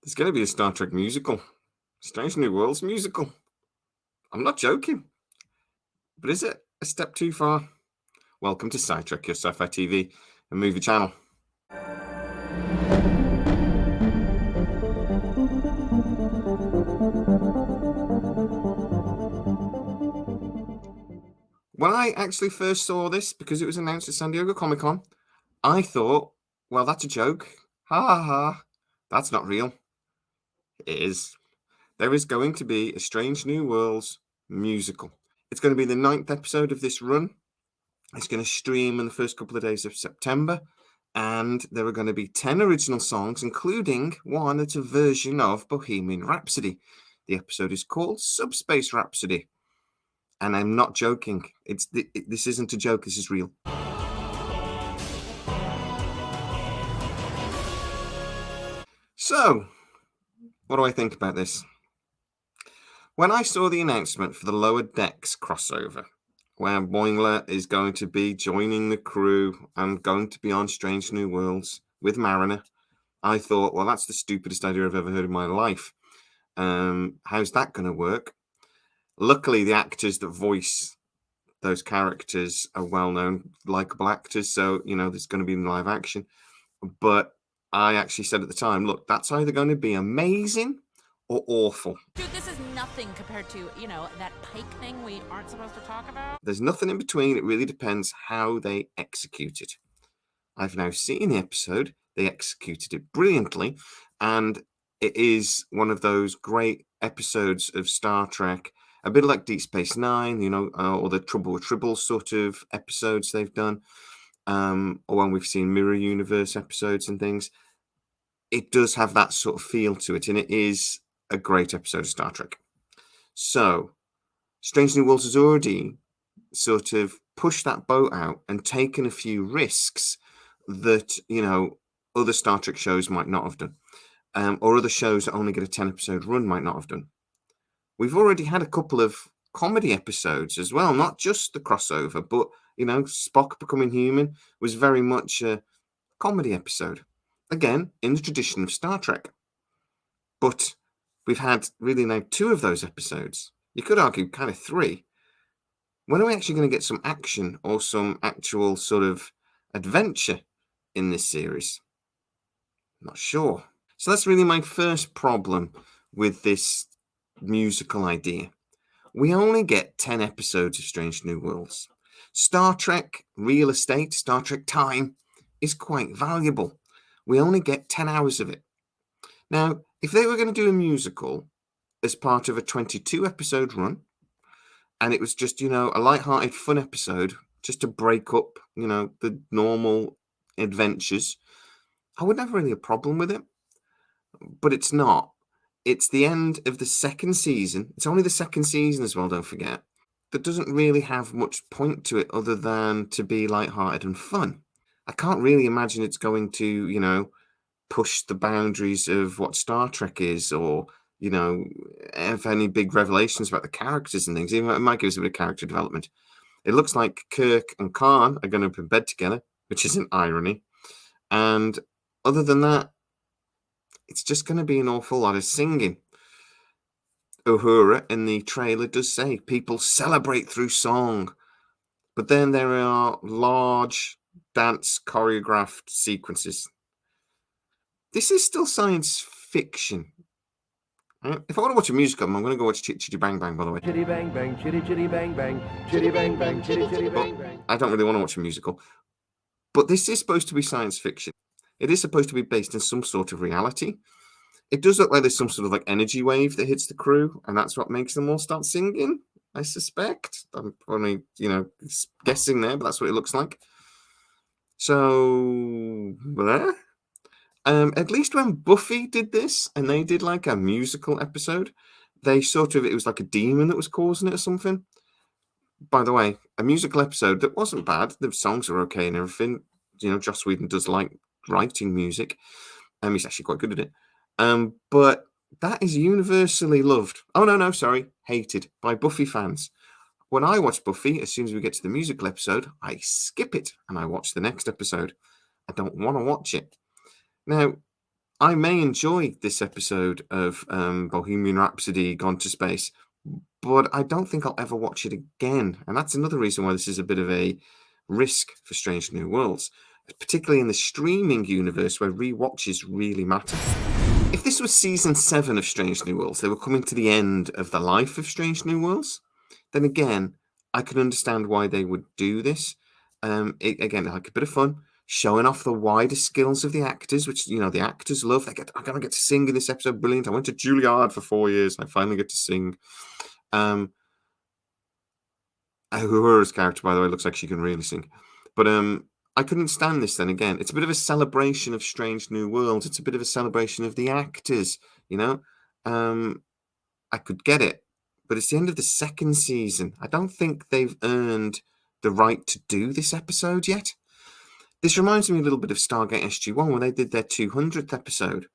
There's going to be a Star Trek musical, Strange New Worlds musical. I'm not joking. But is it a step too far? Welcome to SciTrek, your sci-fi TV and movie channel. When I actually first saw this, because it was announced at San Diego Comic-Con, I thought, well, that's a joke. Ha ha ha. That's not real. It is. There is going to be a Strange New Worlds musical. It's going to be the 9th episode of this run. It's going to stream in the first couple of days of September. And there are going to be 10 original songs, including one that's a version of Bohemian Rhapsody. The episode is called Subspace Rhapsody. And I'm not joking. This isn't a joke. This is real. So, what do I think about this? When I saw the announcement for the Lower Decks crossover, where Boimler is going to be joining the crew and going to be on Strange New Worlds with Mariner, I thought, well, that's the stupidest idea I've ever heard in my life. How's that going to work? Luckily, the actors that voice those characters are well-known, likable actors, so, there's going to be in live action. But I actually said at the time, look, that's either going to be amazing or awful. Dude, this is nothing compared to, that Pike thing we aren't supposed to talk about. There's nothing in between. It really depends how they execute it. I've now seen the episode. They executed it brilliantly. And it is one of those great episodes of Star Trek, a bit like Deep Space Nine, or the Trouble with Tribble sort of episodes they've done, or when we've seen Mirror Universe episodes and things. It does have that sort of feel to it, and it is a great episode of Star Trek. So, Strange New Worlds has already sort of pushed that boat out and taken a few risks that, other Star Trek shows might not have done, or other shows that only get a 10-episode run might not have done. We've already had a couple of comedy episodes as well, not just the crossover, but, Spock Becoming Human was very much a comedy episode. Again, in the tradition of Star Trek. But we've had really now 2 of those episodes. You could argue kind of 3. When are we actually going to get some action or some actual sort of adventure in this series? Not sure. So that's really my first problem with this musical idea. We only get 10 episodes of Strange New Worlds. Star Trek real estate, Star Trek time is quite valuable. We only get 10 hours of it. Now, if they were going to do a musical as part of a 22-episode run, and it was just, a light-hearted, fun episode, just to break up, the normal adventures, I wouldn't have really a problem with it. But it's not. It's the end of the 2nd season. It's only the 2nd season as well, don't forget. That doesn't really have much point to it other than to be light-hearted and fun. I can't really imagine it's going to, push the boundaries of what Star Trek is, or, have any big revelations about the characters and things. Even it might give us a bit of character development. It looks like Kirk and Khan are going to be in bed together, which is an irony. And other than that, it's just going to be an awful lot of singing. Uhura in the trailer does say people celebrate through song. But then there are large dance choreographed sequences. This is still science fiction. If I want to watch a musical, I'm going to go watch Chitty Bang Bang, by the way. Chitty bang bang, chitty chitty bang bang, chitty bang bang, chitty chitty bang bang. I don't really want to watch a musical. But this is supposed to be science fiction. It is supposed to be based in some sort of reality. It does look like there's some sort of energy wave that hits the crew, and that's what makes them all start singing, I suspect. I'm only, guessing there, but that's what it looks like. So, at least when Buffy did this, and they did like a musical episode, it was like a demon that was causing it or something. By the way, a musical episode that wasn't bad. The songs are okay and everything. Joss Whedon does like writing music. He's actually quite good at it. But that is universally loved. Oh, no, sorry. Hated by Buffy fans. When I watch Buffy, as soon as we get to the musical episode, I skip it and I watch the next episode. I don't want to watch it. Now, I may enjoy this episode of Bohemian Rhapsody Gone to Space, but I don't think I'll ever watch it again. And that's another reason why this is a bit of a risk for Strange New Worlds, particularly in the streaming universe where rewatches really matter. If this was season 7 of Strange New Worlds, they were coming to the end of the life of Strange New Worlds, then again, I can understand why they would do this. Again, like a bit of fun, showing off the wider skills of the actors, which the actors love. I'm gonna get to sing in this episode. Brilliant! I went to Juilliard for 4 years. I finally get to sing. Uhura's character, by the way, looks like she can really sing. But I couldn't stand this then again. It's a bit of a celebration of Strange New Worlds. It's a bit of a celebration of the actors, I could get it, but it's the end of the second season. I don't think they've earned the right to do this episode yet. This reminds me a little bit of Stargate SG-1 when they did their 200th episode.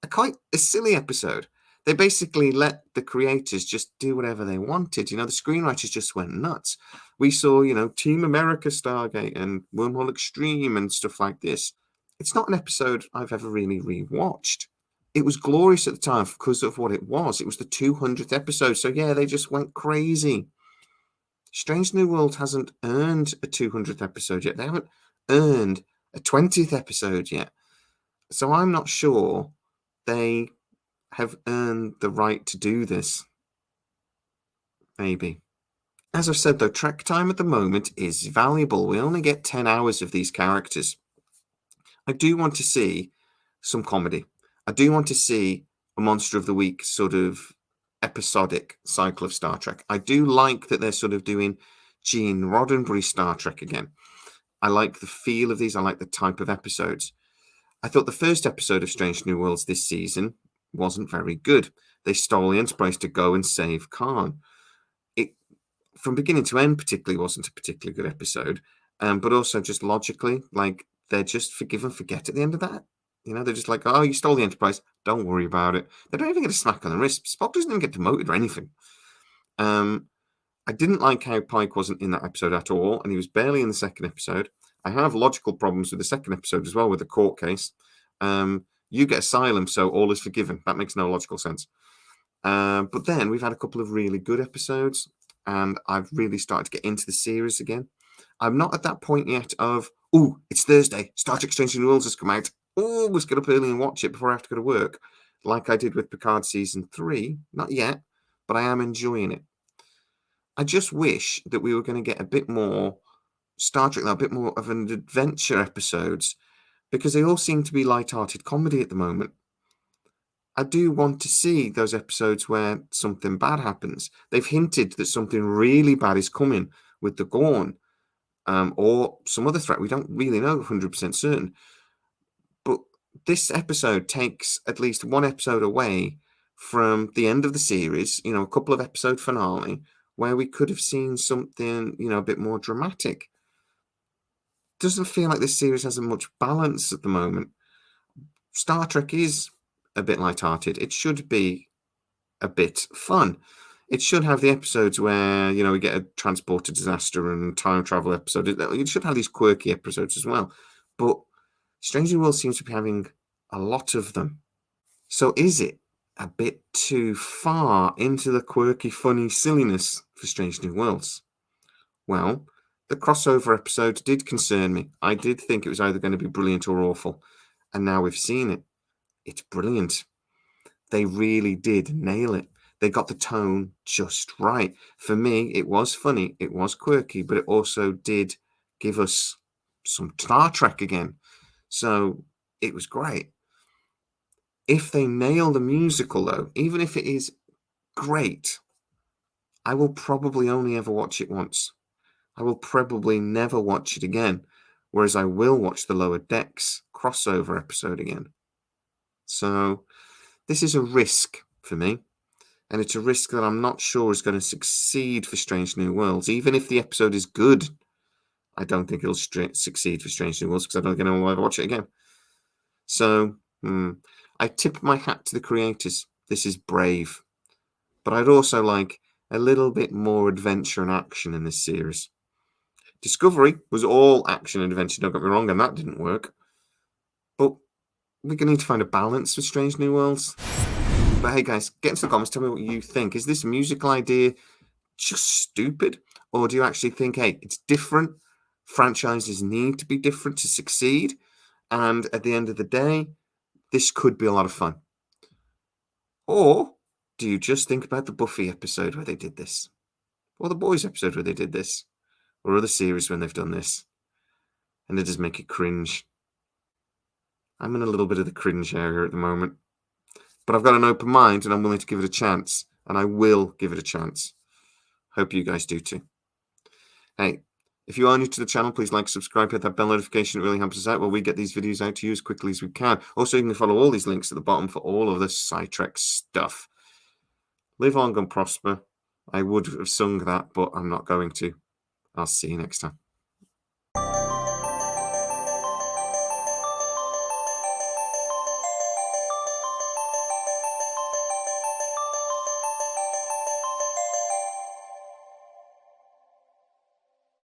A silly episode. They basically let the creators just do whatever they wanted. The screenwriters just went nuts. We saw, Team America Stargate and Wormhole Extreme and stuff like this. It's not an episode I've ever really rewatched. It was glorious at the time because of what it was. It was the 200th episode. So, yeah, they just went crazy. Strange New World hasn't earned a 200th episode yet. They haven't earned a 20th episode yet. So I'm not sure they have earned the right to do this. Maybe. As I've said, though, Trek time at the moment is valuable. We only get 10 hours of these characters. I do want to see some comedy. I do want to see a Monster of the Week sort of episodic cycle of Star Trek. I do like that they're sort of doing Gene Roddenberry Star Trek again. I like the feel of these. I like the type of episodes. I thought the first episode of Strange New Worlds this season wasn't very good. They stole the Enterprise to go and save Khan. It, from beginning to end, particularly wasn't a particularly good episode, but also just logically, like they're just forgive and forget at the end of that. They're just like, oh, you stole the Enterprise. Don't worry about it. They don't even get a smack on the wrist. Spock doesn't even get demoted or anything. I didn't like how Pike wasn't in that episode at all, and he was barely in the second episode. I have logical problems with the second episode as well, with the court case. You get asylum, so all is forgiven. That makes no logical sense. But then we've had a couple of really good episodes, and I've really started to get into the series again. I'm not at that point yet of, it's Thursday. Star Trek Strange New Worlds has come out. Let's get up early and watch it before I have to go to work, like I did with Picard Season 3. Not yet, but I am enjoying it. I just wish that we were going to get a bit more Star Trek, a bit more of an adventure episodes, because they all seem to be light-hearted comedy at the moment. I do want to see those episodes where something bad happens. They've hinted that something really bad is coming with the Gorn, or some other threat. We don't really know 100% certain. But this episode takes at least one episode away from the end of the series, a couple of episode finale, where we could have seen something, a bit more dramatic. Doesn't feel like this series has much balance at the moment. Star Trek is a bit lighthearted. It should be a bit fun. It should have the episodes where, we get a transporter disaster and time travel episode. It should have these quirky episodes as well. But Strange New Worlds seems to be having a lot of them. So is it a bit too far into the quirky, funny silliness for Strange New Worlds? Well, the crossover episode did concern me. I did think it was either going to be brilliant or awful. And now we've seen it. It's brilliant. They really did nail it. They got the tone just right. For me, it was funny. It was quirky, but it also did give us some Star Trek again. So it was great. If they nail the musical, though, even if it is great, I will probably only ever watch it once. I will probably never watch it again, whereas I will watch the Lower Decks crossover episode again. So this is a risk for me, and it's a risk that I'm not sure is going to succeed for Strange New Worlds. Even if the episode is good, I don't think it'll succeed for Strange New Worlds because I don't think anyone will ever watch it again. So I tip my hat to the creators. This is brave. But I'd also like a little bit more adventure and action in this series. Discovery was all action and adventure, don't get me wrong, and that didn't work. But we're going to need to find a balance with Strange New Worlds. But hey, guys, get into the comments. Tell me what you think. Is this musical idea just stupid? Or do you actually think, hey, it's different? Franchises need to be different to succeed. And at the end of the day, this could be a lot of fun. Or do you just think about the Buffy episode where they did this? Or the Boys episode where they did this? Or other series when they've done this? And it does make it cringe. I'm in a little bit of the cringe area at the moment. But I've got an open mind and I'm willing to give it a chance. And I will give it a chance. Hope you guys do too. Hey, if you are new to the channel, please like, subscribe, hit that bell notification. It really helps us out while we get these videos out to you as quickly as we can. Also, you can follow all these links at the bottom for all of the SciTrek stuff. Live long and prosper. I would have sung that, but I'm not going to. I'll see you next time.